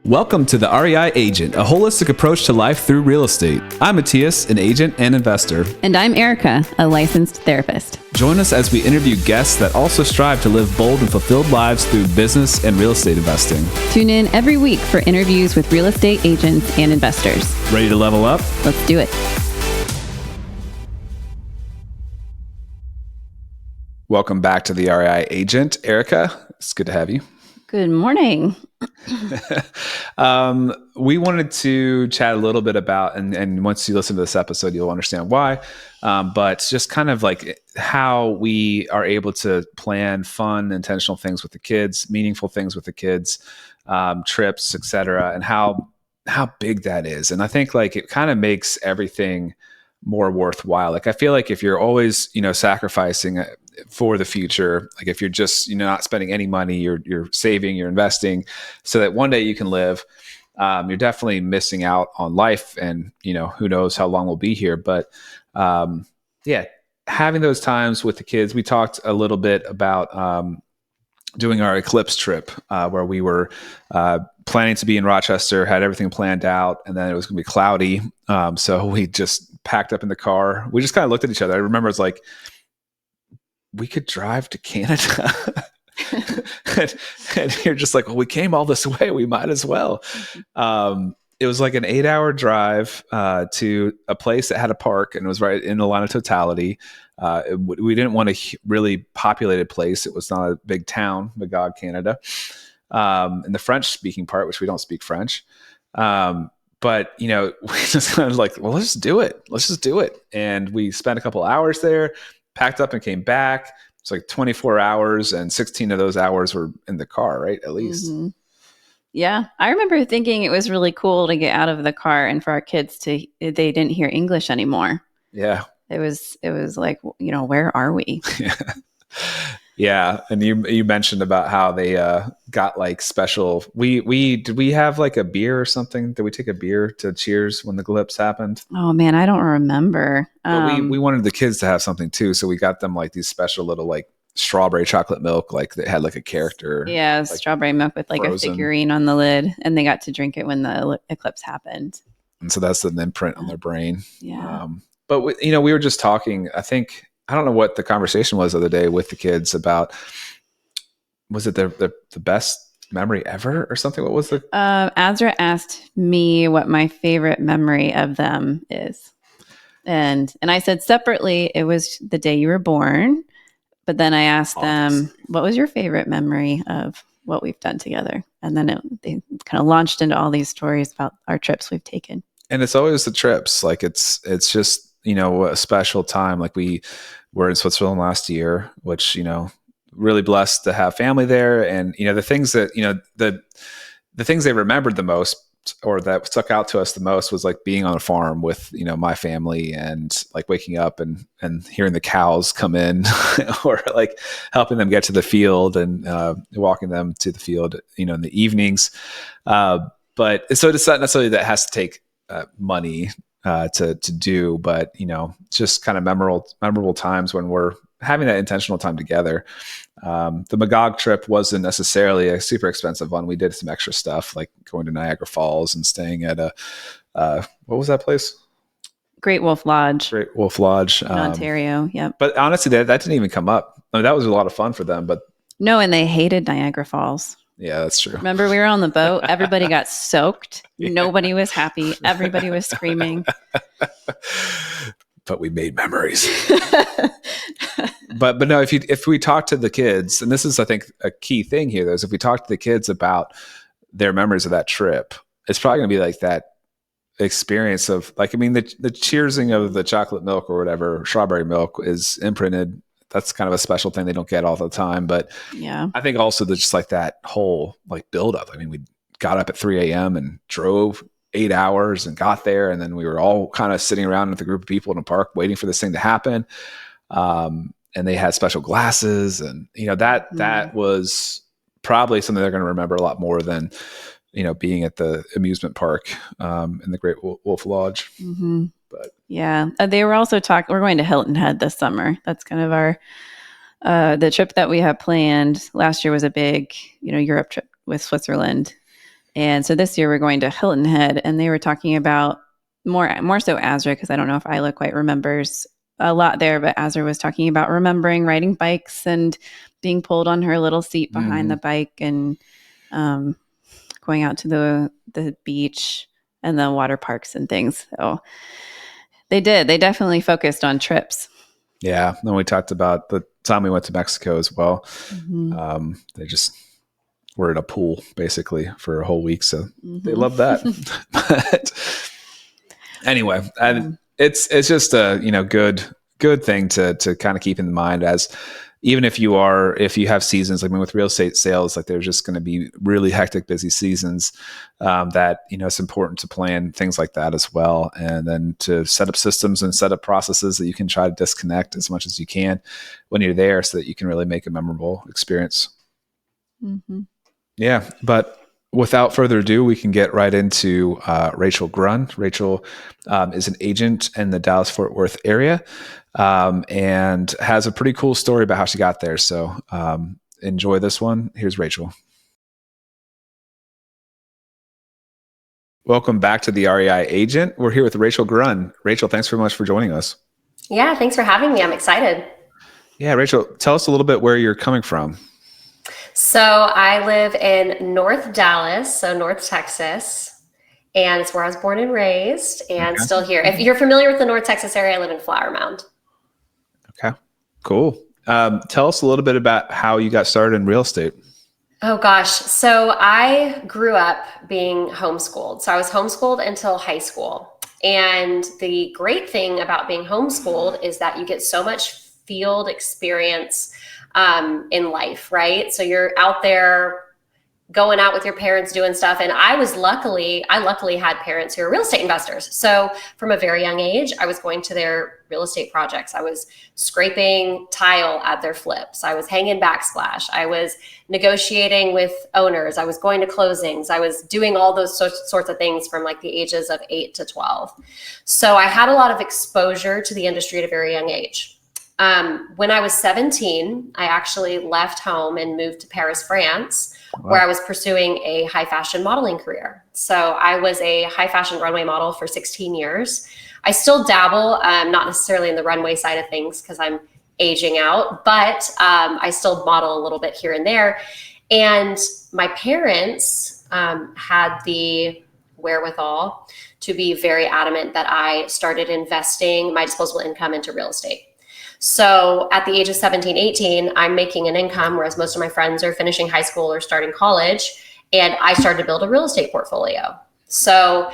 Welcome to the REI Agent, a holistic approach to life through real estate. I'm Matthias, an agent and investor. And I'm Erica, a licensed therapist. Join us as we interview guests that also strive to live bold and fulfilled lives through business and real estate investing. Tune in every week for interviews with real estate agents and investors. Ready to level up? Let's do it. Welcome back to the REI Agent. Erica, it's good to have you. Good morning. We wanted to chat a little bit about, and once you listen to this episode, you'll understand why, but just kind of like how we are able to plan fun, intentional things with the kids, meaningful things with the kids, trips, etc., and how big that is. And I think like it kind of makes everything more worthwhile. Like I feel like if you're always, sacrificing for the future, like if you're just, not spending any money, you're saving, you're investing so that one day you can live, you're definitely missing out on life. And, who knows how long we'll be here. But having those times with the kids, we talked a little bit about doing our Eclipse trip where we were planning to be in Rochester, had everything planned out, and then it was going to be cloudy. So we just packed up in the car. We just kind of looked at each other. I remember it's like, we could drive to Canada. and you're just like, well, we came all this way. We might as well. It was like an 8-hour drive to a place that had a park and it was right in the line of totality. We didn't want a really populated place. It was not a big town, Magog, Canada. In the French-speaking part, which we don't speak French. But, we just kind of like, well, let's just do it. Let's just do it. And we spent a couple hours there, packed up and came back. It's like 24 hours and 16 of those hours were in the car, right? At least. Mm-hmm. Yeah. I remember thinking it was really cool to get out of the car and for our kids they didn't hear English anymore. Yeah. It was like, where are we? Yeah. And you mentioned about how they got like special. Did we have like a beer or something? Did we take a beer to cheers when the Eclipse happened? Oh man, I don't remember. But we wanted the kids to have something too, so we got them like these special little like strawberry chocolate milk, like that had like a character. Yeah, like strawberry milk with like frozen. A figurine on the lid, and they got to drink it when the Eclipse happened. And so that's an imprint on their brain. Yeah. But we were just talking. I don't know what the conversation was the other day with the kids about. Was it the best memory ever or something? What was the? Azra asked me what my favorite memory of them is, and I said separately it was the day you were born, but then I asked them what was your favorite memory of what we've done together, and then they kind of launched into all these stories about our trips we've taken. And it's always the trips, like it's just. A special time. Like we were in Switzerland last year, which, really blessed to have family there. And, the things that, the things they remembered the most or that stuck out to us the most was like being on a farm with, my family and like waking up and hearing the cows come in or like helping them get to the field and walking them to the field, in the evenings. But so it's not necessarily that has to take money to do, but just kind of memorable times when we're having that intentional time together. The Magog trip wasn't necessarily a super expensive one. We did some extra stuff like going to Niagara Falls and staying at what was that place? Great Wolf Lodge in Ontario. Yep. But honestly, that didn't even come up. I mean, that was a lot of fun for them, but no, and they hated Niagara Falls. Yeah, that's true. Remember, we were on the boat. Everybody got soaked. Yeah. Nobody was happy. Everybody was screaming. But we made memories. but no, if we talk to the kids, and this is, I think, a key thing here, though, is if we talk to the kids about their memories of that trip, it's probably going to be like that experience of like, the cheersing of the chocolate milk or whatever, strawberry milk is imprinted. That's kind of a special thing they don't get all the time. But yeah, I think also that just like that whole like build up. We got up at 3 a.m. and drove 8 hours and got there. And then we were all kind of sitting around with a group of people in a park waiting for this thing to happen. And they had special glasses and, that was probably something they're going to remember a lot more than, being at the amusement park in the Great Wolf Lodge. Mm-hmm. But yeah, they were also we're going to Hilton Head this summer. That's kind of our, the trip that we have planned. Last year was a big, Europe trip with Switzerland. And so this year we're going to Hilton Head, and they were talking about more so Azra, because I don't know if Isla quite remembers a lot there, but Azra was talking about remembering riding bikes and being pulled on her little seat behind the bike, and going out to the beach and the water parks and things. So they definitely focused on trips. Yeah. And we talked about the time we went to Mexico as well. Mm-hmm. They just were in a pool basically for a whole week. So they love that. But anyway, it's just a, good thing to kind of keep in mind, as even if you have seasons, like with real estate sales, like there's just going to be really hectic, busy seasons, that, it's important to plan things like that as well. And then to set up systems and set up processes that you can try to disconnect as much as you can when you're there, so that you can really make a memorable experience. Mm-hmm. Yeah. But without further ado, we can get right into Rachel Grunn. Rachel is an agent in the Dallas-Fort Worth area, and has a pretty cool story about how she got there. So enjoy this one. Here's Rachel. Welcome back to the REI Agent. We're here with Rachel Grunn. Rachel, thanks very much for joining us. Yeah, thanks for having me. I'm excited. Yeah, Rachel, tell us a little bit where you're coming from. So I live in North Dallas, so North Texas, and it's where I was born and raised, and still here. If you're familiar with the North Texas area, I live in Flower Mound. Okay, cool. Tell us a little bit about how you got started in real estate. Oh gosh. So I grew up being homeschooled. So I was homeschooled until high school. And the great thing about being homeschooled is that you get so much field experience in life, right? So you're out there going out with your parents doing stuff. And I luckily had parents who are real estate investors. So from a very young age, I was going to their real estate projects. I was scraping tile at their flips. I was hanging backsplash. I was negotiating with owners. I was going to closings. I was doing all those sorts of things from like the ages of 8 to 12. So I had a lot of exposure to the industry at a very young age. When I was 17, I actually left home and moved to Paris, France, where I was pursuing a high fashion modeling career. So I was a high fashion runway model for 16 years. I still dabble, not necessarily in the runway side of things because I'm aging out, but I still model a little bit here and there. And my parents had the wherewithal to be very adamant that I started investing my disposable income into real estate. So at the age of 17, 18, I'm making an income, whereas most of my friends are finishing high school or starting college. And I started to build a real estate portfolio. So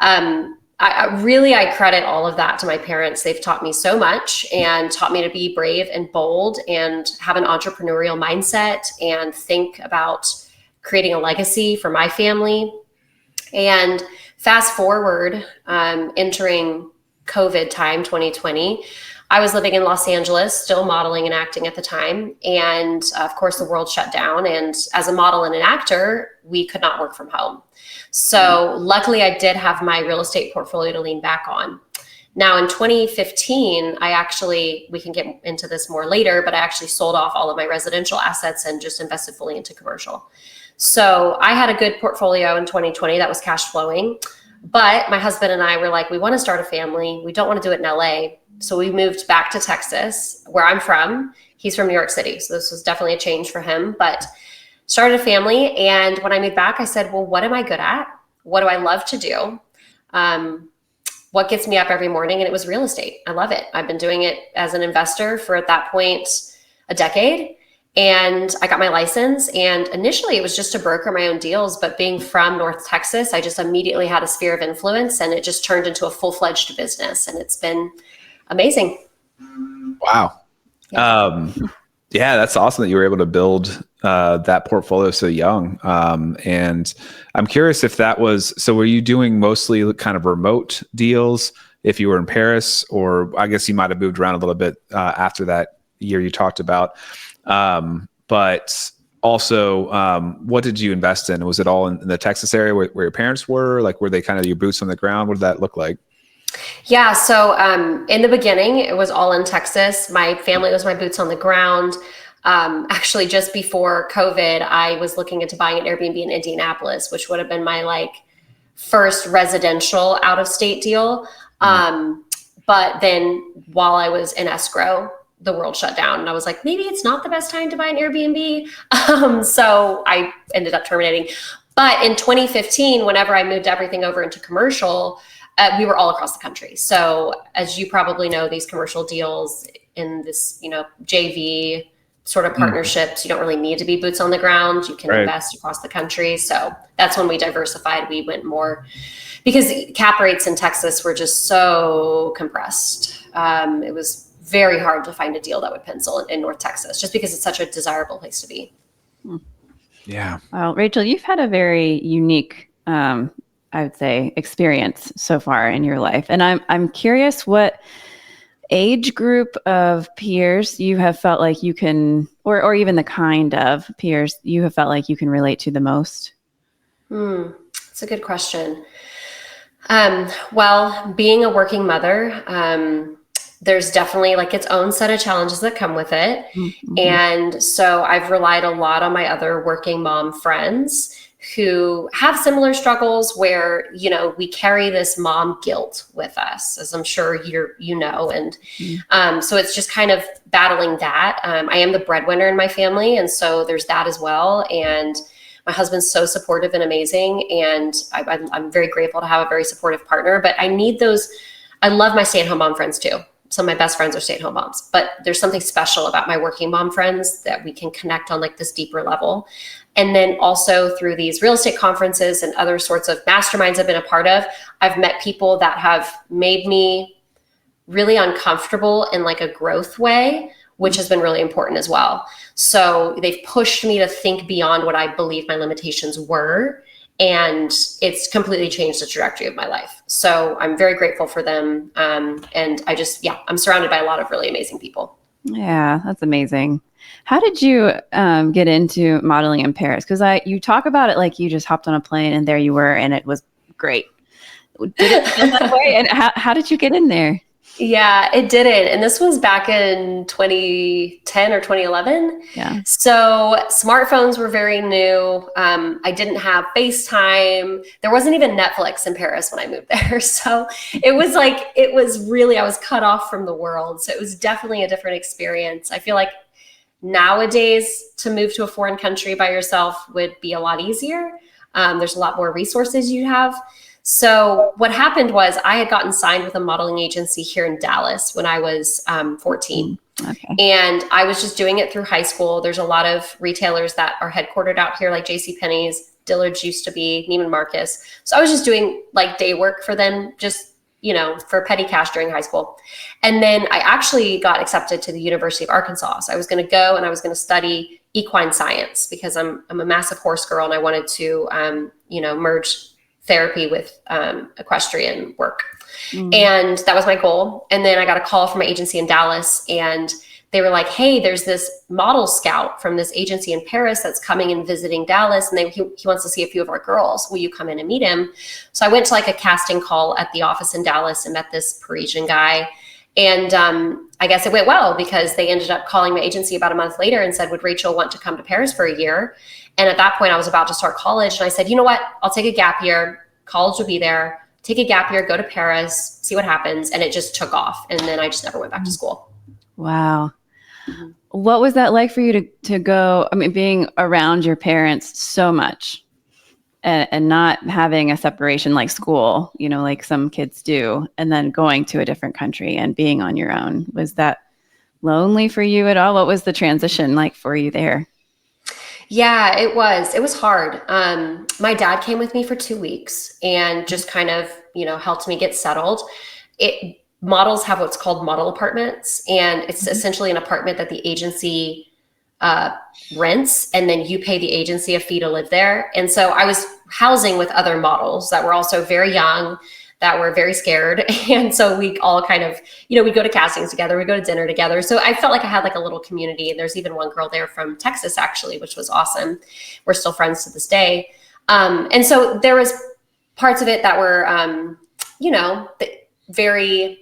I credit all of that to my parents. They've taught me so much and taught me to be brave and bold and have an entrepreneurial mindset and think about creating a legacy for my family. And fast forward, entering COVID time, 2020, I was living in Los Angeles, still modeling and acting at the time. And of course, the world shut down. And as a model and an actor, we could not work from home. So luckily, I did have my real estate portfolio to lean back on. Now in 2015, we can get into this more later, but I actually sold off all of my residential assets and just invested fully into commercial. So I had a good portfolio in 2020 that was cash flowing. But my husband and I were like, we want to start a family. We don't want to do it in LA. So we moved back to Texas, where I'm from. He's from New York City. So this was definitely a change for him, but started a family. And when I moved back, I said, well, what am I good at? What do I love to do? What gets me up every morning? And it was real estate. I love it. I've been doing it as an investor for, at that point, a decade. And I got my license, and initially it was just to broker my own deals, but being from North Texas, I just immediately had a sphere of influence, and it just turned into a full-fledged business, and it's been amazing. Wow. Yeah, that's awesome that you were able to build that portfolio so young. And I'm curious if that was, so were you doing mostly kind of remote deals if you were in Paris, or I guess you might have moved around a little bit after that year you talked about. But also, what did you invest in? Was it all in the Texas area where your parents were? Like, were they kind of your boots on the ground? What did that look like? Yeah. So in the beginning, it was all in Texas. My family was my boots on the ground. Actually, just before COVID, I was looking into buying an Airbnb in Indianapolis, which would have been my like first residential out of state deal. But then while I was in escrow, the world shut down, and I was like, maybe it's not the best time to buy an Airbnb. So I ended up terminating. But in 2015, whenever I moved everything over into commercial, we were all across the country. So as you probably know, these commercial deals in this, JV sort of partnerships, you don't really need to be boots on the ground. You can invest across the country. So that's when we diversified. We went more because cap rates in Texas were just so compressed. It was very hard to find a deal that would pencil in North Texas, just because it's such a desirable place to be. Yeah. Well, Rachel, you've had a very unique, I would say, experience so far in your life. And I'm curious what age group of peers you have felt like you can, or even the kind of peers you have felt like you can relate to the most? That's a good question. Well, being a working mother, there's definitely like its own set of challenges that come with it. Mm-hmm. And so I've relied a lot on my other working mom friends who have similar struggles where, we carry this mom guilt with us, as I'm sure you know. And so it's just kind of battling that. I am the breadwinner in my family. And so there's that as well. And my husband's so supportive and amazing. And I'm very grateful to have a very supportive partner, but I need those. I love my stay-at-home mom friends too. Some of my best friends are stay-at-home moms, but there's something special about my working mom friends that we can connect on like this deeper level. And then also through these real estate conferences and other sorts of masterminds I've been a part of, I've met people that have made me really uncomfortable in like a growth way, which has been really important as well. So they've pushed me to think beyond what I believe my limitations were. And it's completely changed the trajectory of my life. So I'm very grateful for them. And I'm surrounded by a lot of really amazing people. Yeah, that's amazing. How did you get into modeling in Paris? Because you talk about it like you just hopped on a plane and there you were, and it was great. Did it feel that way? And how did you get in there? Yeah, it didn't. And this was back in 2010 or 2011. Yeah. So smartphones were very new. I didn't have FaceTime. There wasn't even Netflix in Paris when I moved there. So I was cut off from the world. So it was definitely a different experience. I feel like nowadays to move to a foreign country by yourself would be a lot easier. There's a lot more resources you have. So what happened was I had gotten signed with a modeling agency here in Dallas when I was 14. Okay. And I was just doing it through high school. There's a lot of retailers that are headquartered out here, like JCPenney's, Dillard's used to be, Neiman Marcus. So I was just doing like day work for them, just, for petty cash during high school. And then I actually got accepted to the University of Arkansas. So I was going to go and I was going to study equine science because I'm a massive horse girl and I wanted to, merge therapy with equestrian work. And that was my goal. And then I got a call from my agency in Dallas and they were like, hey, there's this model scout from this agency in Paris that's coming and visiting Dallas. And he wants to see a few of our girls. Will you come in and meet him? So I went to like a casting call at the office in Dallas and met this Parisian guy. And I guess it went well because they ended up calling my agency about a month later and said, would Rachel want to come to Paris for a year? And at that point I was about to start college. And I said, you know what, I'll take a gap year. College will be there. Take a gap year, go to Paris, see what happens. And it just took off. And then I just never went back to school. Wow. What was that like for you to go, being around your parents so much and not having a separation like school, like some kids do, and then going to a different country and being on your own? Was that lonely for you at all? What was the transition like for you there? Yeah, it was hard. My dad came with me for 2 weeks and just kind of, helped me get settled. Models have what's called model apartments, and it's essentially an apartment that the agency rents, and then you pay the agency a fee to live there. And so I was housing with other models that were also very young, that were very scared. And so we all kind of, we'd go to castings together, we'd go to dinner together. So I felt like I had like a little community. And there's even one girl there from Texas, actually, which was awesome. We're still friends to this day. And so there was parts of it that were, very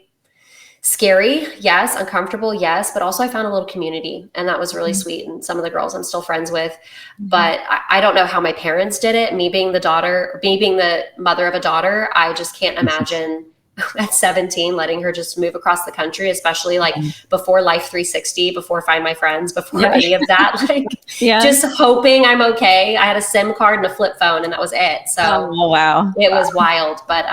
Scary, yes. Uncomfortable, yes. But also I found a little community, and that was really sweet. And some of the girls I'm still friends with, but I don't know how my parents did it. Me being the mother of a daughter, I just can't imagine at 17 letting her just move across the country, especially like before Life 360, before Find My Friends, before any of that, like just hoping I'm okay. I had a SIM card and a flip phone, and that was it. So wow, it was wild, but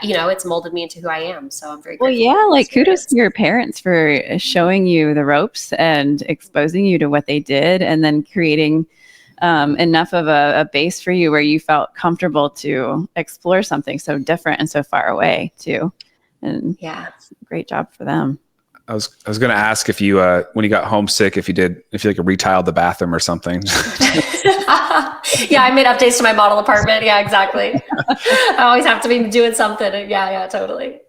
you know, it's molded me into who I am. So I'm very well, grateful. yeah, like kudos to your parents for showing you the ropes and exposing you to what they did, and then creating enough of a base for you where you felt comfortable to explore something so different and so far away too. And that's a great job for them. I was going to ask if you, when you got homesick, if you like retiled the bathroom or something. Yeah, I made updates to my model apartment. Yeah, exactly. I always have to be doing something. Yeah, totally.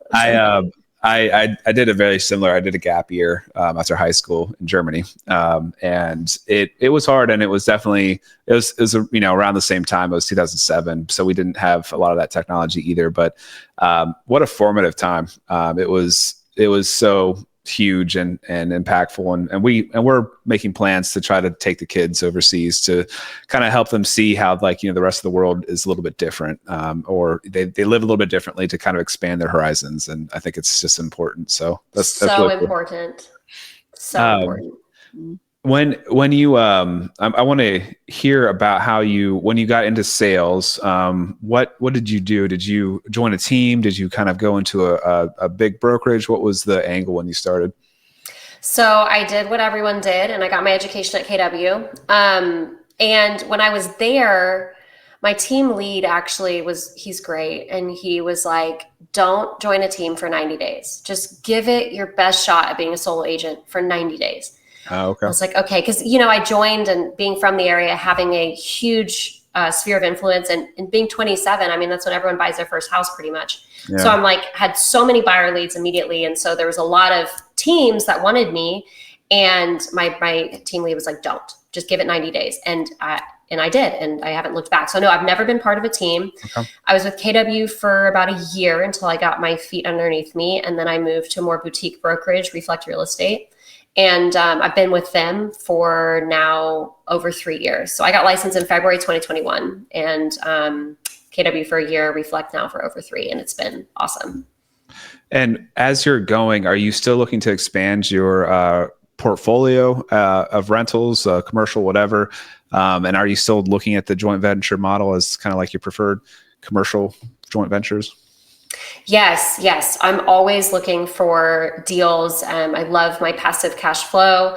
I did a very similar. I did a gap year after high school in Germany, and it was hard, and it was definitely it was around the same time. It was 2007, so we didn't have a lot of that technology either. But what a formative time! It was so huge and impactful, and we're making plans to try to take the kids overseas to kind of help them see how the rest of the world is a little bit different, or they live a little bit differently, to kind of expand their horizons. And I think it's just important. So that's really important. Cool. So important. When you I want to hear about how when you got into sales, what did you do? Did you join a team? Did you kind of go into a big brokerage? What was the angle when you started? So I did what everyone did, and I got my education at KW. And when I was there, my team lead actually he's great. And he was like, don't join a team for 90 days. Just give it your best shot at being a solo agent for 90 days. Oh, okay. I was like, okay. Cause I joined, and being from the area, having a huge sphere of influence, and being 27, I mean, that's when everyone buys their first house pretty much. Yeah. So I'm like, had so many buyer leads immediately. And so there was a lot of teams that wanted me, and my team lead was like, don't, just give it 90 days. And I did, and I haven't looked back. So no, I've never been part of a team. Okay. I was with KW for about a year until I got my feet underneath me. And then I moved to a more boutique brokerage, Reflect Real Estate. And I've been with them for now over 3 years. So I got licensed in February 2021, and KW for a year, Reflect now for over 3, and it's been awesome. And as you're going, are you still looking to expand your portfolio of rentals, commercial, whatever? And are you still looking at the joint venture model as kind of like your preferred commercial joint ventures? Yes. I'm always looking for deals. I love my passive cash flow.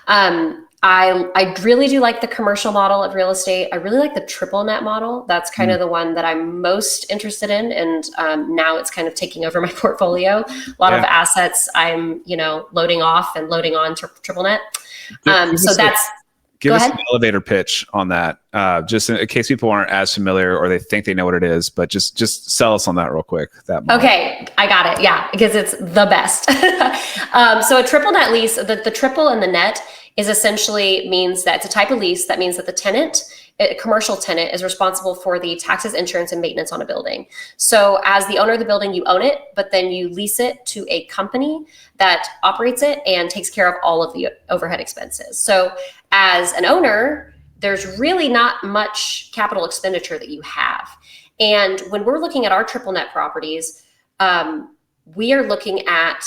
I really do like the commercial model of real estate. I really like the triple net model. That's kind of the one that I'm most interested in. And now it's kind of taking over my portfolio. A lot of assets I'm, loading off and loading on to triple net. Give us an elevator pitch on that, just in case people aren't as familiar or they think they know what it is, but just sell us on that real quick. Okay, I got it. Yeah, because it's the best. So a triple net lease, the triple and the net is essentially means that it's a type of lease that means that the tenant, a commercial tenant, is responsible for the taxes, insurance, and maintenance on a building. So as the owner of the building, you own it, but then you lease it to a company that operates it and takes care of all of the overhead expenses. So as an owner, there's really not much capital expenditure that you have. And when we're looking at our triple net properties, we are looking at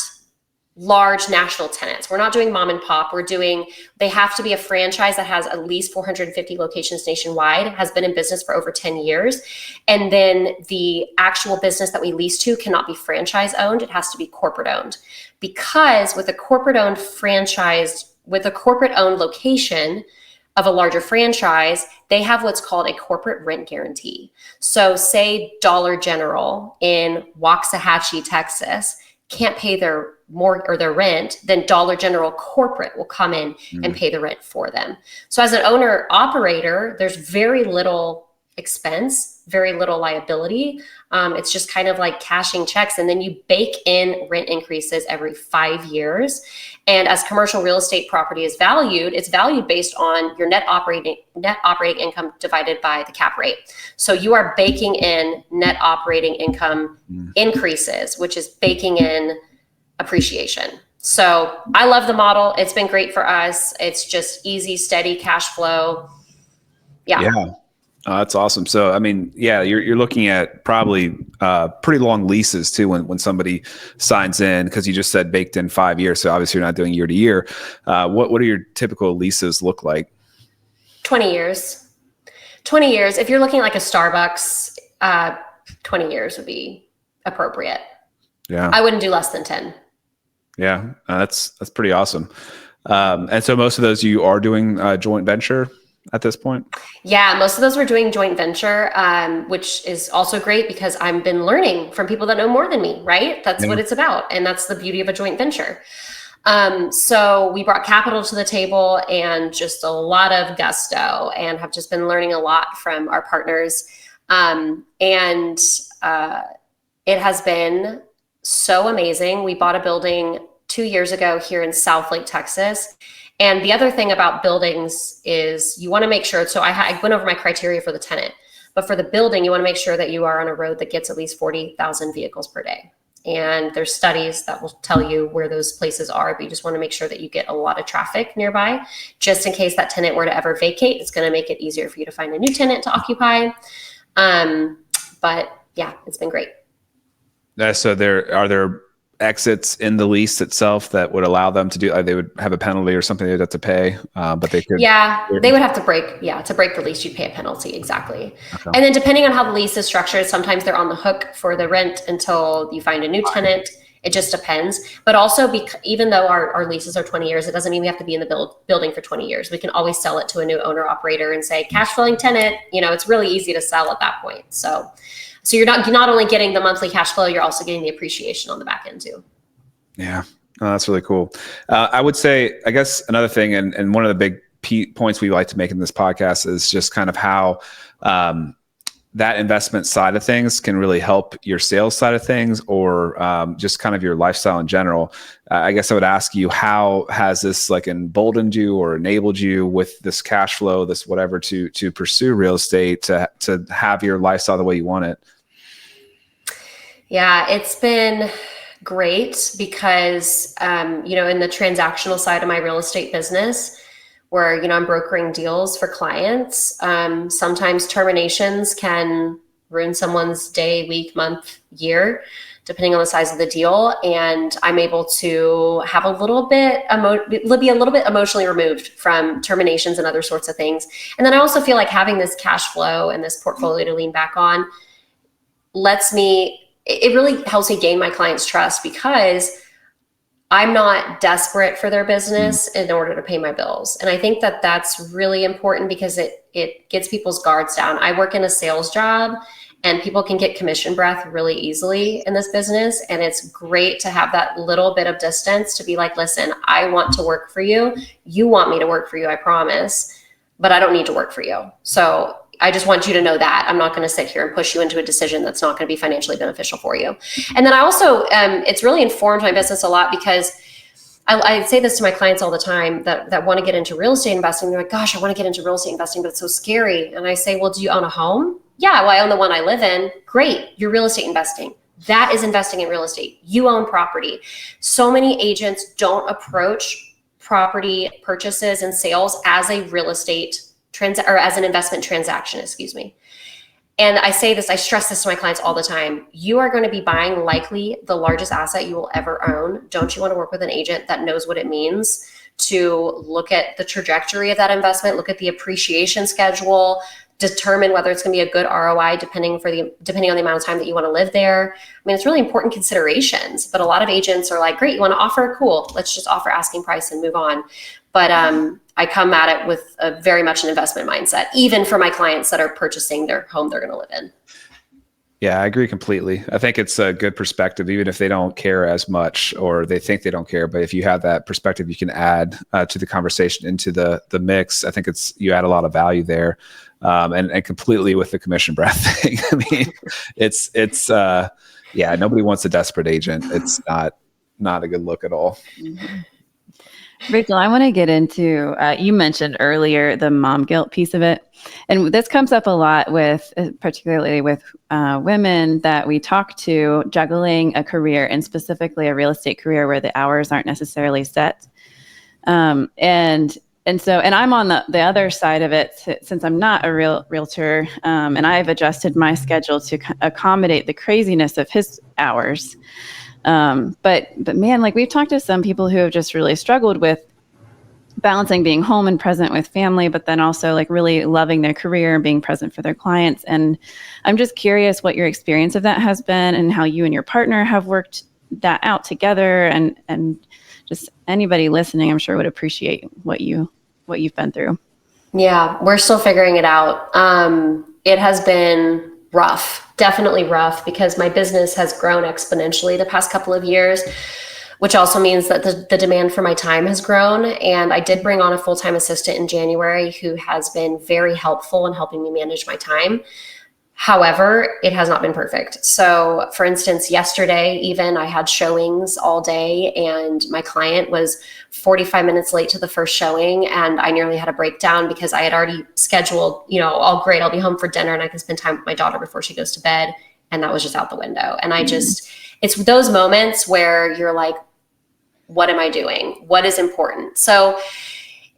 large national tenants. We're not doing mom and pop. They have to be a franchise that has at least 450 locations nationwide, has been in business for over 10 years. And then the actual business that we lease to cannot be franchise owned. It has to be corporate owned, because with a corporate owned location of a larger franchise, they have what's called a corporate rent guarantee. So say Dollar General in Waxahachie, Texas, can't pay their rent, then Dollar General corporate will come in and pay the rent for them. So as an owner operator, there's very little expense, very little liability. It's just kind of like cashing checks, and then you bake in rent increases every 5 years. And as commercial real estate property is valued, it's valued based on your net operating income divided by the cap rate. So you are baking in net operating income increases, which is baking in appreciation. So I love the model. It's been great for us. It's just easy, steady cash flow. Yeah. Oh, that's awesome. So, I mean, yeah, you're looking at probably pretty long leases too when somebody signs in, because you just said baked in 5 years. So obviously you're not doing year to year. What do your typical leases look like? 20 years. 20 years. If you're looking at like a Starbucks, 20 years would be appropriate. Yeah. I wouldn't do less than 10. Yeah, that's pretty awesome. And so most of those you are doing joint venture at this point? Yeah, most of those we're doing joint venture, which is also great because I've been learning from people that know more than me, right? That's what it's about. And that's the beauty of a joint venture. So we brought capital to the table and just a lot of gusto, and have just been learning a lot from our partners. It has been so amazing. We bought a building 2 years ago here in Southlake, Texas. And the other thing about buildings is you want to make sure, so I went over my criteria for the tenant, but for the building, you want to make sure that you are on a road that gets at least 40,000 vehicles per day. And there's studies that will tell you where those places are, but you just want to make sure that you get a lot of traffic nearby, just in case that tenant were to ever vacate. It's going to make it easier for you to find a new tenant to occupy. But yeah, it's been great. So are there exits in the lease itself that would allow them to do, they would have a penalty or something they'd have to pay, but they could. Yeah, they would have to break the lease, you'd pay a penalty. Exactly. Okay. And then depending on how the lease is structured, sometimes they're on the hook for the rent until you find a new tenant. It just depends. But also, even though our leases are 20 years, it doesn't mean we have to be in the building for 20 years. We can always sell it to a new owner operator and say, cash flowing tenant, it's really easy to sell at that point. So you're not only getting the monthly cash flow, you're also getting the appreciation on the back end too. Yeah, that's really cool. I would say, I guess another thing, and one of the big points we like to make in this podcast is just kind of how that investment side of things can really help your sales side of things, or just kind of your lifestyle in general. I guess I would ask you, how has this like emboldened you or enabled you with this cash flow, this whatever, to pursue real estate, to have your lifestyle the way you want it? Yeah, it's been great because, in the transactional side of my real estate business, where, I'm brokering deals for clients, sometimes terminations can ruin someone's day, week, month, year, depending on the size of the deal. And I'm able to have be a little bit emotionally removed from terminations and other sorts of things. And then I also feel like having this cash flow and this portfolio to lean back on it really helps me gain my clients' trust, because I'm not desperate for their business in order to pay my bills. And I think that that's really important, because it gets people's guards down. I work in a sales job, and people can get commission breath really easily in this business. And it's great to have that little bit of distance to be like, listen, I want to work for you. You want me to work for you, I promise, but I don't need to work for you. So I just want you to know that I'm not going to sit here and push you into a decision that's not going to be financially beneficial for you. And then I also, it's really informed my business a lot, because I say this to my clients all the time that want to get into real estate investing. They're like, gosh, I want to get into real estate investing, but it's so scary. And I say, well, do you own a home? Yeah, well, I own the one I live in. Great. You're real estate investing. That is investing in real estate. You own property. So many agents don't approach property purchases and sales as a real estate or as an investment transaction, excuse me. And I stress this to my clients all the time. You are going to be buying likely the largest asset you will ever own. Don't you want to work with an agent that knows what it means to look at the trajectory of that investment, look at the appreciation schedule, determine whether it's going to be a good ROI depending on the amount of time that you want to live there. I mean, it's really important considerations, but a lot of agents are like, great, you want to offer? Cool. Let's just offer asking price and move on. But I come at it with a very much an investment mindset, even for my clients that are purchasing their home they're going to live in. Yeah, I agree completely. I think it's a good perspective, even if they don't care as much, or they think they don't care. But if you have that perspective, you can add to the conversation, into the mix. I think you add a lot of value there, and completely with the commission breath thing. I mean, it's nobody wants a desperate agent. It's not a good look at all. Mm-hmm. Rachel, I want to get into, you mentioned earlier the mom guilt piece of it. And this comes up a lot with, particularly with women that we talk to, juggling a career and specifically a real estate career where the hours aren't necessarily set. And I'm on the other side of it since I'm not a realtor, and I've adjusted my schedule to accommodate the craziness of his hours. But man, like we've talked to some people who have just really struggled with balancing being home and present with family, but then also like really loving their career and being present for their clients. And I'm just curious what your experience of that has been and how you and your partner have worked that out together, and just anybody listening, I'm sure would appreciate what you've been through. Yeah, we're still figuring it out. It has been rough, definitely rough, because my business has grown exponentially the past couple of years, which also means that the demand for my time has grown. And I did bring on a full-time assistant in January who has been very helpful in helping me manage my time. However, it has not been perfect. So for instance, yesterday, even I had showings all day and my client was 45 minutes late to the first showing. And I nearly had a breakdown because I had already scheduled, oh, great, I'll be home for dinner and I can spend time with my daughter before she goes to bed. And that was just out the window. And it's those moments where you're like, what am I doing? What is important? So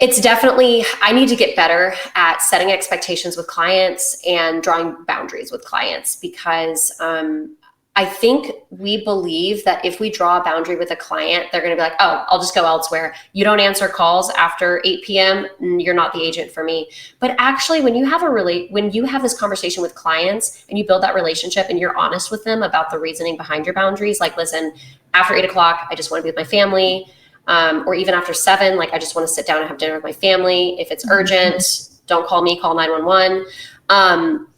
it's definitely, I need to get better at setting expectations with clients and drawing boundaries with clients, because I think we believe that if we draw a boundary with a client, they're going to be like, oh, I'll just go elsewhere. You don't answer calls after 8 p.m. You're not the agent for me. But actually, when you have this conversation with clients and you build that relationship and you're honest with them about the reasoning behind your boundaries, like, listen, after 8 o'clock, I just want to be with my family. Or even after 7, like I just want to sit down and have dinner with my family. If it's urgent, don't call me, call 911.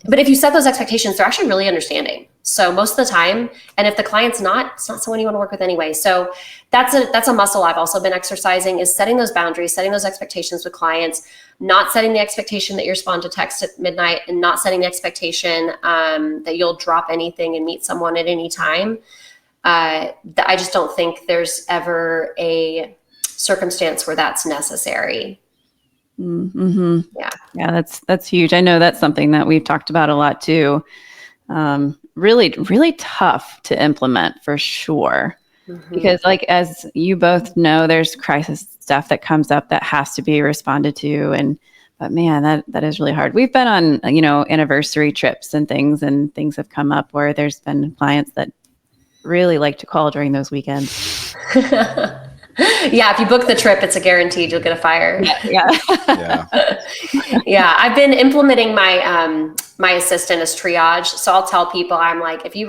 But if you set those expectations, they're actually really understanding. So most of the time, and if the client's it's not someone you want to work with anyway. So that's a muscle I've also been exercising, is setting those boundaries, setting those expectations with clients, not setting the expectation that you respond to text at midnight, and not setting the expectation that you'll drop anything and meet someone at any time. I just don't think there's ever a circumstance where that's necessary. Mm-hmm. Yeah, that's huge. I know that's something that we've talked about a lot too. Really, really tough to implement for sure. Mm-hmm. Because like, as you both know, there's crisis stuff that comes up that has to be responded to. But man, that is really hard. We've been on, anniversary trips and things have come up where there's been clients that really like to call during those weekends. Yeah, if you book the trip, it's a guaranteed you'll get a fire. Yeah. Yeah, I've been implementing my assistant as triage. So I'll tell people, I'm like, if you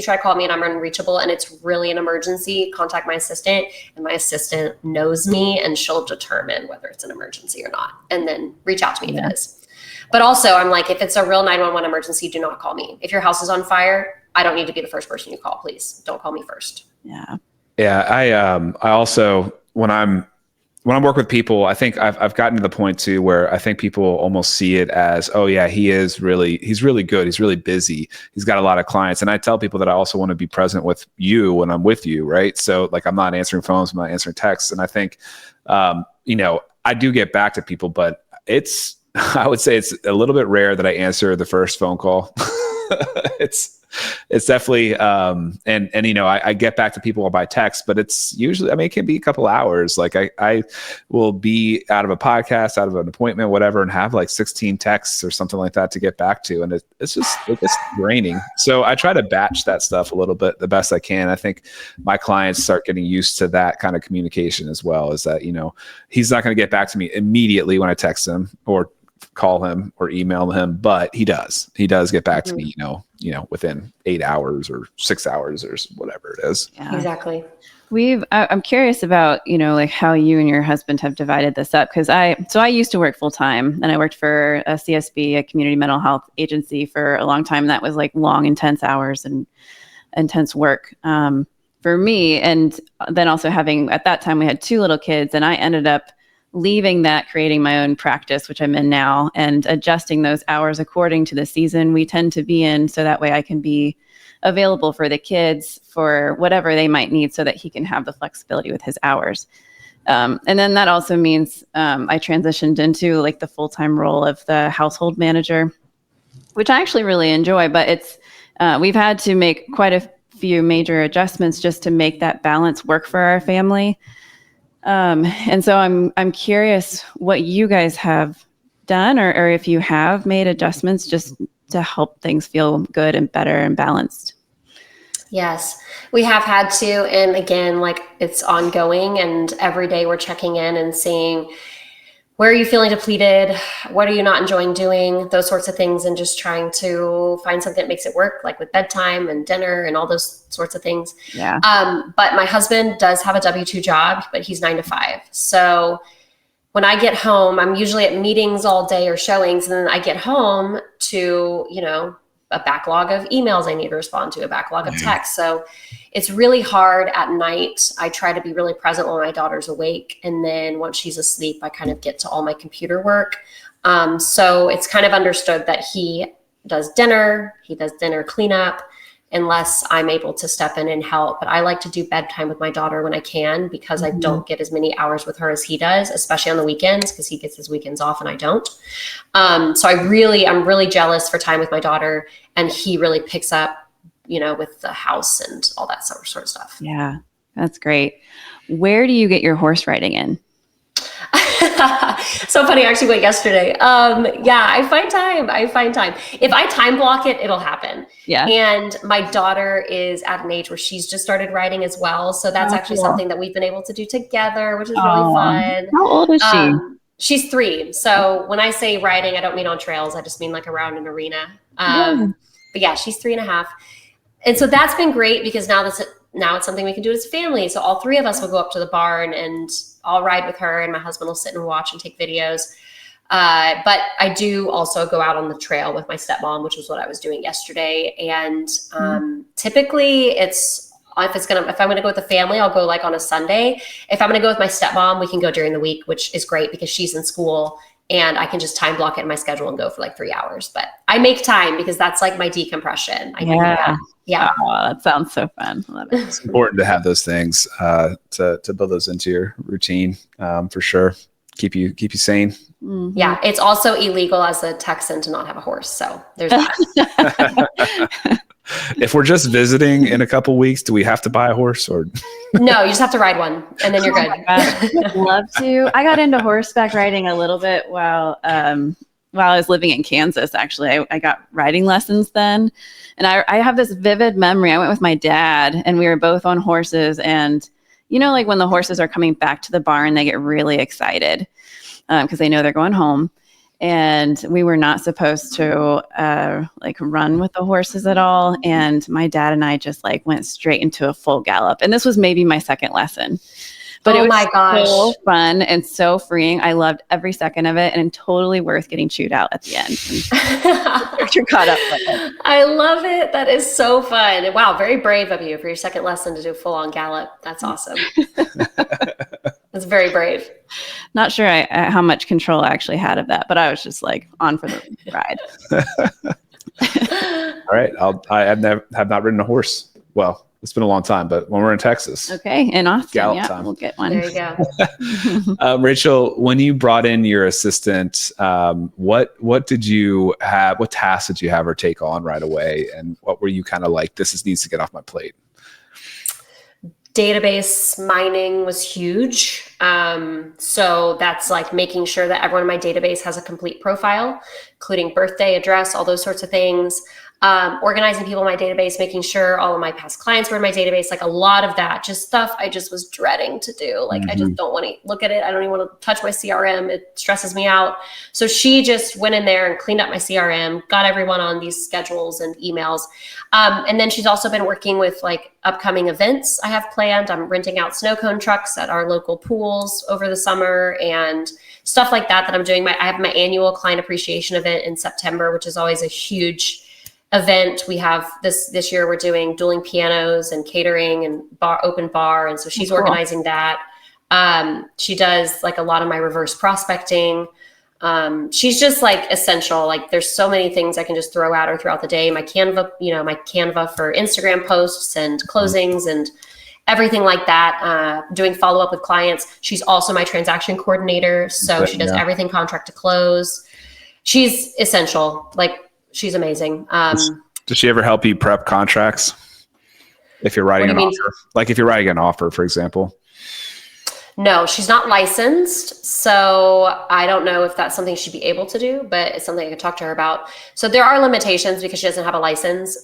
try to call me and I'm unreachable and it's really an emergency, contact my assistant, and my assistant knows me and she'll determine whether it's an emergency or not, and then reach out to me if it is. But also, I'm like, if it's a real 911 emergency, do not call me. If your house is on fire, I don't need to be the first person you call. Please don't call me first. Yeah. Yeah. I also, when I'm working with people, I think I've gotten to the point too, where I think people almost see it as, oh yeah, he's really good. He's really busy. He's got a lot of clients. And I tell people that I also want to be present with you when I'm with you. Right. So like, I'm not answering phones, I'm not answering texts. And I think, I do get back to people, but I would say it's a little bit rare that I answer the first phone call. It's definitely, I get back to people by text, but it's usually, it can be a couple hours. Like I will be out of a podcast, out of an appointment, whatever, and have like 16 texts or something like that to get back to. And it's draining. So I try to batch that stuff a little bit the best I can. I think my clients start getting used to that kind of communication as well, is that, he's not going to get back to me immediately when I text him or call him or email him, but he does get back to me, within 8 hours or 6 hours or whatever it is. Yeah. Exactly. I'm curious about, like how you and your husband have divided this up. Cause I used to work full time, and I worked for a CSB, a community mental health agency, for a long time. That was like long, intense hours and intense work, for me. And then also having, at that time we had 2 little kids, and I ended up leaving that, creating my own practice, which I'm in now, and adjusting those hours according to the season we tend to be in. So that way I can be available for the kids for whatever they might need, so that he can have the flexibility with his hours. And then that also means I transitioned into like the full-time role of the household manager, which I actually really enjoy, but it's we've had to make quite a few major adjustments just to make that balance work for our family. And so I'm curious what you guys have done, or if you have made adjustments just to help things feel good and better and balanced. Yes, we have had to. And again, like it's ongoing, and every day we're checking in and seeing, where are you feeling depleted? What are you not enjoying doing? Those sorts of things, and just trying to find something that makes it work, like with bedtime and dinner and all those sorts of things. Yeah. But my husband does have a W-2 job, but he's 9 to 5. So when I get home, I'm usually at meetings all day or showings, and then I get home to, a backlog of emails I need to respond to, a backlog of texts. So it's really hard at night. I try to be really present when my daughter's awake. And then once she's asleep, I kind of get to all my computer work. So it's kind of understood that he does dinner cleanup, unless I'm able to step in and help. But I like to do bedtime with my daughter when I can, because I don't get as many hours with her as he does, especially on the weekends, because he gets his weekends off and I don't. So I'm really jealous for time with my daughter, and he really picks up, with the house and all that sort of stuff. Yeah, that's great. Where do you get your horse riding in? So funny. I actually went yesterday. I find time. If I time block it, it'll happen. Yeah. And my daughter is at an age where she's just started riding as well. So that's actually something that we've been able to do together, which is really fun. How old is she? She's 3. So when I say riding, I don't mean on trails. I just mean like around an arena. But yeah, she's 3.5. And so that's been great, because now it's something we can do as a family. So all 3 of us will go up to the barn, and I'll ride with her, and my husband will sit and watch and take videos. But I do also go out on the trail with my stepmom, which was what I was doing yesterday. And typically if I'm going to go with the family, I'll go like on a Sunday. If I'm going to go with my stepmom, we can go during the week, which is great because she's in school, and I can just time block it in my schedule and go for like 3 hours. But I make time, because that's like my decompression. I do that. Yeah. Oh, that sounds so fun. I love it. It's important to have those things to build those into your routine, for sure. Keep you sane. Mm-hmm. Yeah. It's also illegal as a Texan to not have a horse. So there's that. If we're just visiting in a couple weeks, do we have to buy a horse, or? No, you just have to ride one, and then you're good. I'd love to. I got into horseback riding a little bit while I was living in Kansas. Actually, I got riding lessons then, and I have this vivid memory. I went with my dad, and we were both on horses, and like when the horses are coming back to the barn, they get really excited because they know they're going home. And we were not supposed to run with the horses at all. And my dad and I just went straight into a full gallop. And this was maybe my second lesson. But it was so fun and so freeing. I loved every second of it, and totally worth getting chewed out at the end. You're caught up with it. I love it. That is so fun. Wow, very brave of you for your second lesson to do a full-on gallop. That's awesome. That's very brave. Not sure how much control I actually had of that, but I was just on for the ride. All right. I have not ridden a horse. Well, it's been a long time, but when we're in Texas. Okay. In Austin, gallop time. We'll get one. There you go. Rachel, when you brought in your assistant, what did you have? What tasks did you have her take on right away? And what were you kind of like, this needs to get off my plate? Database mining was huge. So that's making sure that everyone in my database has a complete profile, including birthday, address, all those sorts of things. Organizing people in my database, making sure all of my past clients were in my database, a lot of that, just stuff I just was dreading to do. I just don't want to look at it. I don't even want to touch my CRM. It stresses me out. So she just went in there and cleaned up my CRM, got everyone on these schedules and emails. And then she's also been working with upcoming events I have planned. I'm renting out snow cone trucks at our local pools over the summer and stuff like that I'm doing. I have my annual client appreciation event in September, which is always a huge event. We have this year we're doing dueling pianos and catering and open bar. And so she's organizing that. She does a lot of my reverse prospecting. She's just essential. There's so many things I can just throw at her throughout the day. My Canva for Instagram posts and closings and everything like that, doing follow-up with clients. She's also my transaction coordinator. So she does everything contract to close. She's essential. Like, she's amazing. Does she ever help you prep contracts? If you're writing an offer, like if you're writing an offer, for example. No, she's not licensed. So I don't know if that's something she'd be able to do, but it's something I could talk to her about. So there are limitations because she doesn't have a license.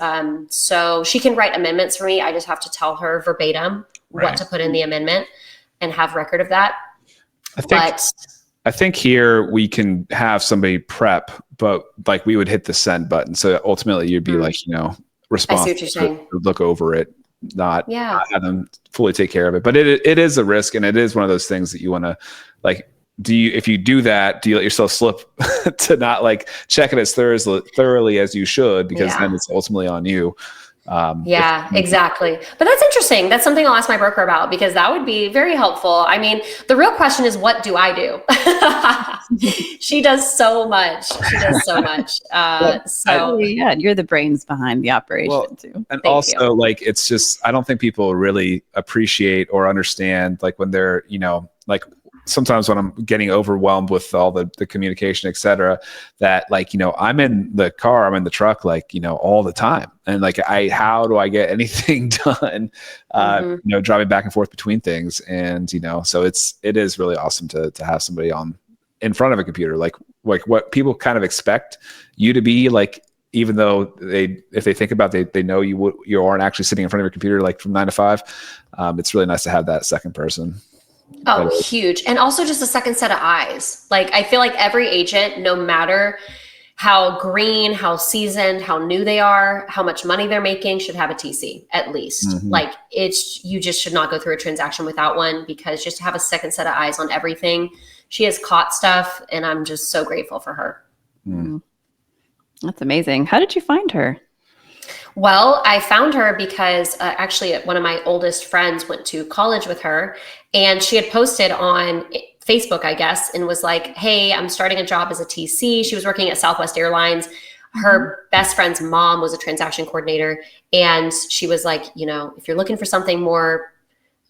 So she can write amendments for me. I just have to tell her verbatim what to put in the amendment and have record of that. I think here we can have somebody prep, but like we would hit the send button. So ultimately you'd be like, responsible to look over it, not have them fully take care of it. But it is a risk, and it is one of those things that you want to like. If you do that, do you let yourself slip to not like check it as thoroughly as you should, because then it's ultimately on you. Exactly. But that's interesting. That's something I'll ask my broker about, because that would be very helpful. I mean, the real question is, what do I do? She does so much. You're the brains behind the operation too. And also, like, it's just, I don't think people really appreciate or understand, like, when they're, like, sometimes when I'm getting overwhelmed with all the communication, et cetera, that like, I'm in the car, I'm in the truck, like, all the time. And like, how do I get anything done? Driving back and forth between things. And, so it is really awesome to have somebody in front of a computer, like what people kind of expect you to be like, even though if they think about it, they know you aren't actually sitting in front of your computer, like from 9 to 5. It's really nice to have that second person. Oh, huge. And also just a second set of eyes. Like, I feel like every agent, no matter how green, how seasoned, how new they are, how much money they're making, should have a TC at least. Mm-hmm. Like, you just should not go through a transaction without one, because just to have a second set of eyes on everything. She has caught stuff, and I'm just so grateful for her. That's amazing. How did you find her? Well, I found her because actually one of my oldest friends went to college with her, and she had posted on Facebook, I guess, and was like, hey, I'm starting a job as a TC. She was working at Southwest Airlines. Her best friend's mom was a transaction coordinator. And she was like, if you're looking for something more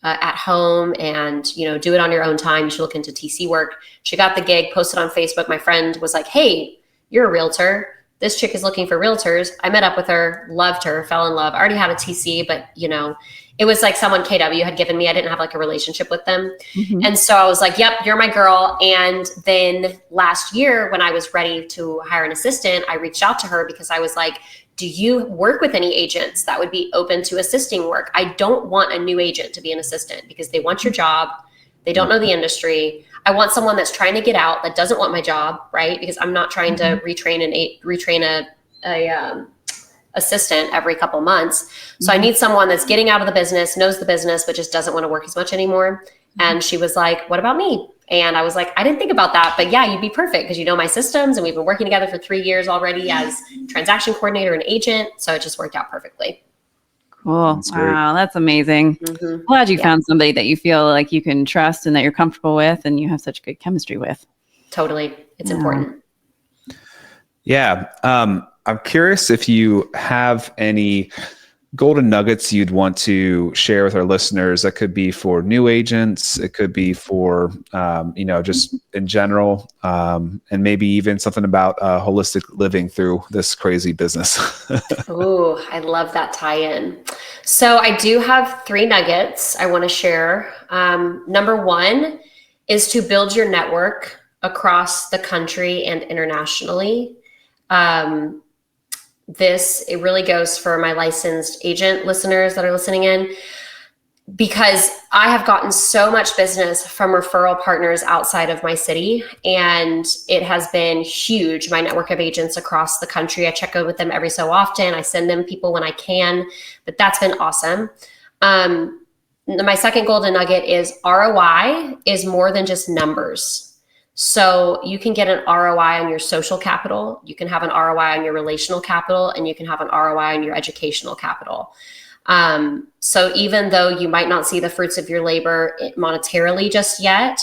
at home and, do it on your own time, you should look into TC work. She got the gig, posted on Facebook. My friend was like, hey, you're a realtor. This chick is looking for realtors. I met up with her, loved her, fell in love. I already had a TC, but it was like someone KW had given me. I didn't have like a relationship with them. Mm-hmm. And so I was like, yep, you're my girl. And then last year when I was ready to hire an assistant, I reached out to her because I was like, do you work with any agents that would be open to assisting work? I don't want a new agent to be an assistant because they want your job. They don't know the industry. I want someone that's trying to get out, that doesn't want my job, right? Because I'm not trying to retrain a assistant every couple months. So I need someone that's getting out of the business, knows the business, but just doesn't want to work as much anymore. And she was like, what about me? And I was like, I didn't think about that, but yeah, you'd be perfect because you know my systems, and we've been working together for 3 years already as transaction coordinator and agent. So it just worked out perfectly. Cool. Wow, that's amazing. Mm-hmm. Glad you found somebody that you feel like you can trust and that you're comfortable with and you have such good chemistry with. Totally. It's important. Yeah. I'm curious if you have any golden nuggets you'd want to share with our listeners. That could be for new agents. It could be for, just in general, and maybe even something about holistic living through this crazy business. Ooh, I love that tie-in. So I do have 3 nuggets I want to share. Number 1 is to build your network across the country and internationally. It really goes for my licensed agent listeners that are listening in, because I have gotten so much business from referral partners outside of my city, and it has been huge. My network of agents across the country, I check in with them every so often. I send them people when I can, but that's been awesome. My second golden nugget is ROI is more than just numbers. So you can get an ROI on your social capital, you can have an ROI on your relational capital, and you can have an ROI on your educational capital. So even though you might not see the fruits of your labor monetarily just yet,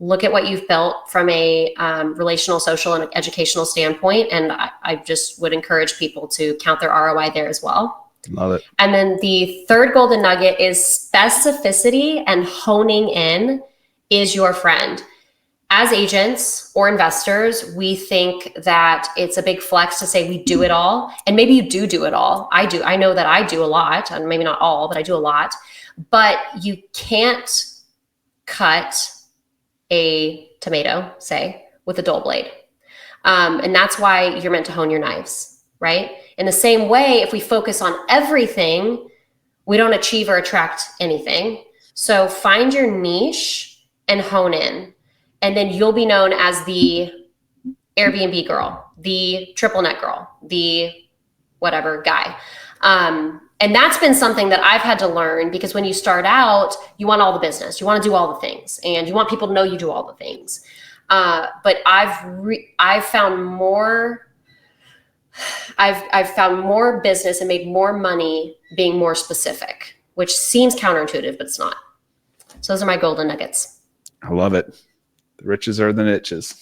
look at what you've built from a relational, social, and educational standpoint. And I just would encourage people to count their ROI there as well. Love it. And then the third golden nugget is specificity and honing in is your friend. As agents or investors, we think that it's a big flex to say we do it all. And maybe you do it all. I do. I know that I do a lot, and maybe not all, but I do a lot. But you can't cut a tomato, say, with a dull blade. And that's why you're meant to hone your knives, right? In the same way, if we focus on everything, we don't achieve or attract anything. So find your niche and hone in. And then you'll be known as the Airbnb girl, the triple net girl, the whatever guy. And that's been something that I've had to learn, because when you start out, you want all the business, you want to do all the things, and you want people to know you do all the things. But I've found more. I've found more business and made more money being more specific, which seems counterintuitive, but it's not. So those are my golden nuggets. I love it. The riches are the niches.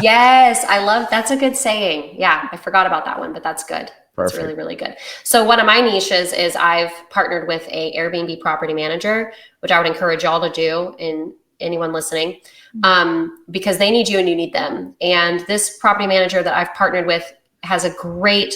Yes, I love, that's a good saying. Yeah, I forgot about that one, but that's good. That's really, really good. So one of my niches is I've partnered with a Airbnb property manager, which I would encourage y'all to do, and anyone listening, because they need you and you need them. And this property manager that I've partnered with has a great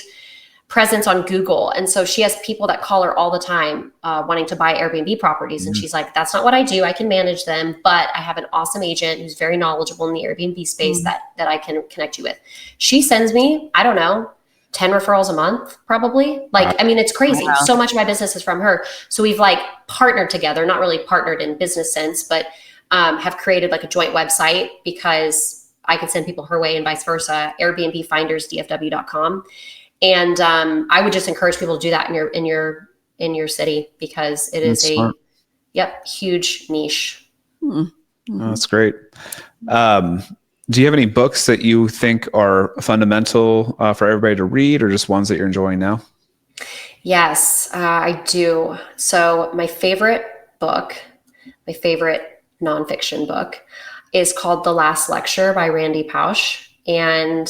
presence on Google. And so she has people that call her all the time wanting to buy Airbnb properties. And she's like, that's not what I do. I can manage them, but I have an awesome agent who's very knowledgeable in the Airbnb space that I can connect you with. She sends me, I don't know, 10 referrals a month, probably. Like, I mean, it's crazy. Wow. So much of my business is from her. So we've like partnered together, not really partnered in business sense, but have created like a joint website, because I can send people her way and vice versa, airbnbfindersdfw.com. And I would just encourage people to do that in your city, because it is huge niche. Oh, that's great. Do you have any books that you think are fundamental for everybody to read, or just ones that you're enjoying now? Yes, I do. So my favorite book, my favorite nonfiction book, is called The Last Lecture by Randy Pausch. And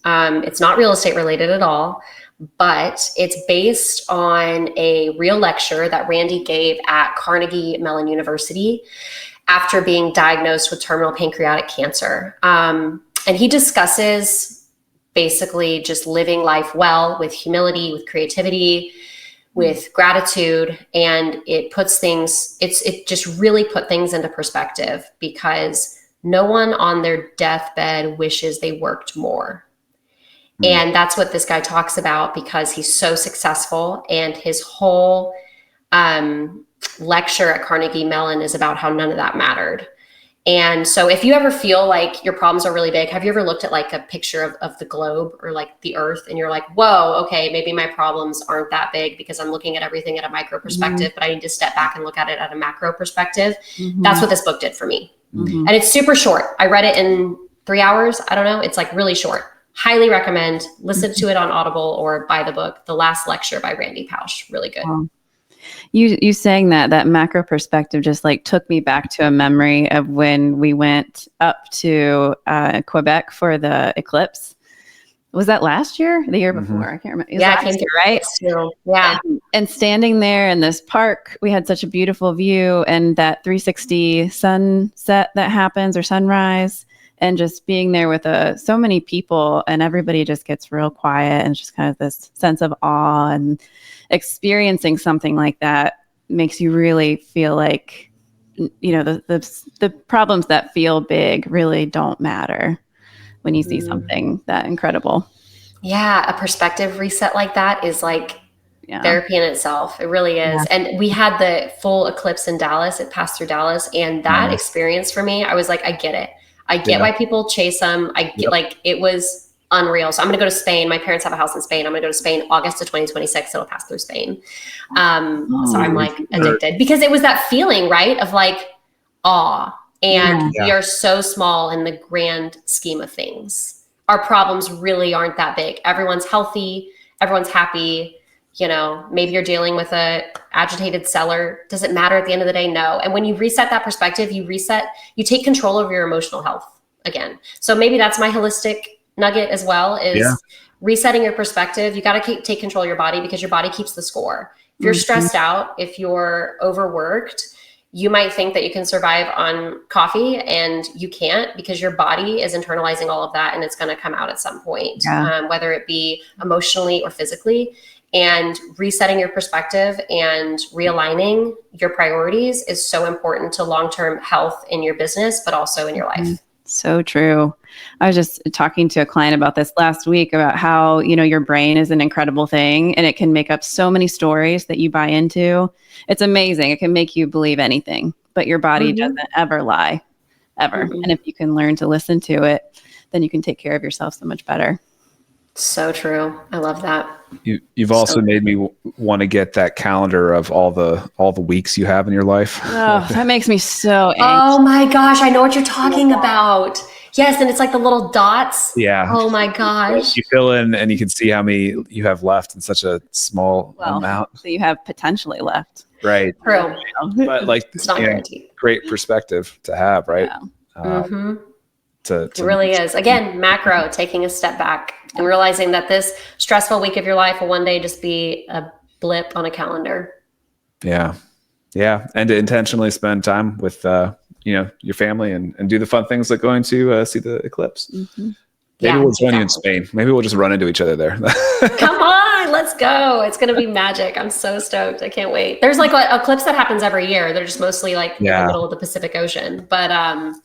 it's not real estate related at all, but it's based on a real lecture that Randy gave at Carnegie Mellon University after being diagnosed with terminal pancreatic cancer. And he discusses basically just living life well, with humility, with creativity, with gratitude. And it puts things, it just really put things into perspective, because no one on their deathbed wishes they worked more. And that's what this guy talks about, because he's so successful, and his whole lecture at Carnegie Mellon is about how none of that mattered. And so if you ever feel like your problems are really big, have you ever looked at like a picture of the globe or like the earth, and you're like, whoa, okay, maybe my problems aren't that big because I'm looking at everything at a micro perspective, but I need to step back and look at it at a macro perspective. That's what this book did for me. And it's super short. I read it in 3 hours. I don't know. It's like really short. Highly recommend. Listen to it on Audible or buy the book, The Last Lecture by Randy Pausch. Really good. You saying that macro perspective just like took me back to a memory of when we went up to Quebec for the Eclipse. Was that last year? The year before? I can't remember. I came to, right? Yeah. And standing there in this park, we had such a beautiful view, and that 360 sunset that happens, or sunrise. And just being there with so many people, and everybody just gets real quiet, and it's just kind of this sense of awe, and experiencing something like that makes you really feel like, you know, the problems that feel big really don't matter when you see something that incredible. Yeah, a perspective reset like that is like therapy in itself. It really is. Yeah. And we had the full eclipse in Dallas. It passed through Dallas, and that experience for me, I was like, I get it. I get why people chase them. I get like, it was unreal. So I'm going to go to Spain. My parents have a house in Spain. I'm going to go to Spain August of 2026. It'll pass through Spain. So I'm like addicted, because it was that feeling, right, of like awe. And we are so small in the grand scheme of things. Our problems really aren't that big. Everyone's healthy. Everyone's happy. You know, maybe you're dealing with a agitated seller. Does it matter at the end of the day? No. And when you reset that perspective, you take control over your emotional health again. So maybe that's my holistic nugget as well, is resetting your perspective. You got to take control of your body because your body keeps the score. If you're stressed out, if you're overworked, you might think that you can survive on coffee, and you can't, because your body is internalizing all of that, and it's going to come out at some point, whether it be emotionally or physically. And resetting your perspective and realigning your priorities is so important to long-term health in your business, but also in your life. So true. I was just talking to a client about this last week, about how, your brain is an incredible thing, and it can make up so many stories that you buy into. It's amazing. It can make you believe anything, but your body doesn't ever lie, ever. And if you can learn to listen to it, then you can take care of yourself so much better. So true. I love that. You've also made me want to get that calendar of all the weeks you have in your life. Oh, that makes me so angry. Oh my gosh, I know what you're talking about. Yes, and it's like the little dots. Yeah. Oh my gosh. You fill in and you can see how many you have left in such a small amount. So you have potentially left. Right. True. But it's not guaranteed. Great perspective to have, right? Yeah. It really is. Again, macro, taking a step back and realizing that this stressful week of your life will one day just be a blip on a calendar. Yeah. Yeah. And to intentionally spend time with, your family and do the fun things like going to see the eclipse. Maybe we'll join you in Spain. Maybe we'll just run into each other there. Come on, let's go. It's going to be magic. I'm so stoked. I can't wait. There's like an eclipse that happens every year. They're just mostly like in the middle of the Pacific Ocean. But I'm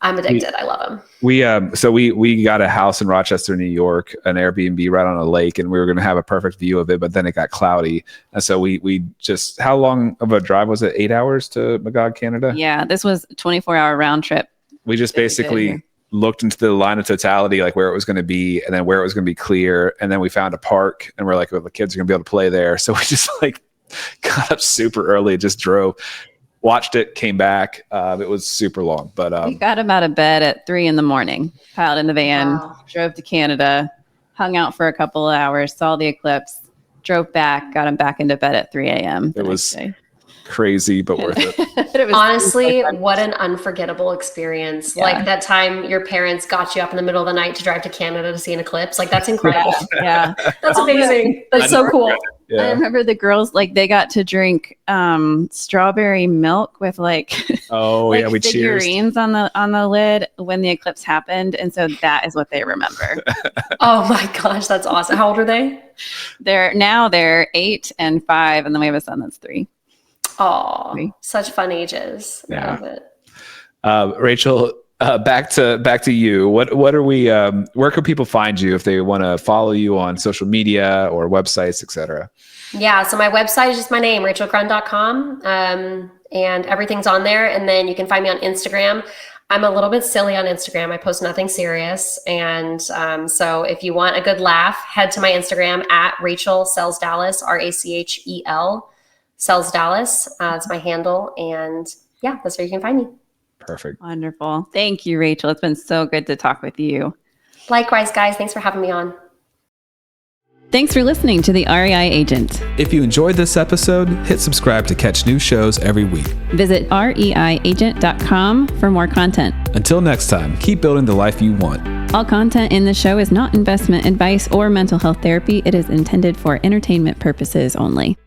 addicted. I love them. We got a house in Rochester, New York, an Airbnb right on a lake, and we were going to have a perfect view of it, but then it got cloudy. And so we just, how long of a drive was it? 8 hours to Magog, Canada? Yeah, this was a 24-hour round trip. We just basically looked into the line of totality, like where it was going to be, and then where it was going to be clear. And then we found a park, and we're like, well, the kids are going to be able to play there. So we just got up super early, just drove, watched it, came back. It was super long, but we got him out of bed at 3 a.m, piled in the van, drove to Canada, hung out for a couple of hours, saw the eclipse, drove back, got him back into bed at 3 a.m. It was crazy, but worth it. It was honestly, what an unforgettable experience. Yeah. Like that time your parents got you up in the middle of the night to drive to Canada to see an eclipse. Like that's incredible. Yeah. That's amazing. That's so cool. Yeah. I remember the girls, they got to drink strawberry milk with we figurines on the lid when the eclipse happened, and so that is what they remember. Oh my gosh, that's awesome. How old are they? They're 8 and 5, and then we have a son that's 3. Oh, such fun ages. I love it. Rachel, back to you. What are we? Where can people find you if they want to follow you on social media or websites, etc.? Yeah, so my website is just my name, rachelgrunn.com, and everything's on there. And then you can find me on Instagram. I'm a little bit silly on Instagram. I post nothing serious, and so if you want a good laugh, head to my Instagram at Rachel Sells Dallas, RACHEL Sells Dallas. It's my handle, and that's where you can find me. Perfect. Wonderful. Thank you, Rachel. It's been so good to talk with you. Likewise, guys. Thanks for having me on. Thanks for listening to the REI Agent. If you enjoyed this episode, hit subscribe to catch new shows every week. Visit reiagent.com for more content. Until next time, keep building the life you want. All content in the show is not investment advice or mental health therapy. It is intended for entertainment purposes only.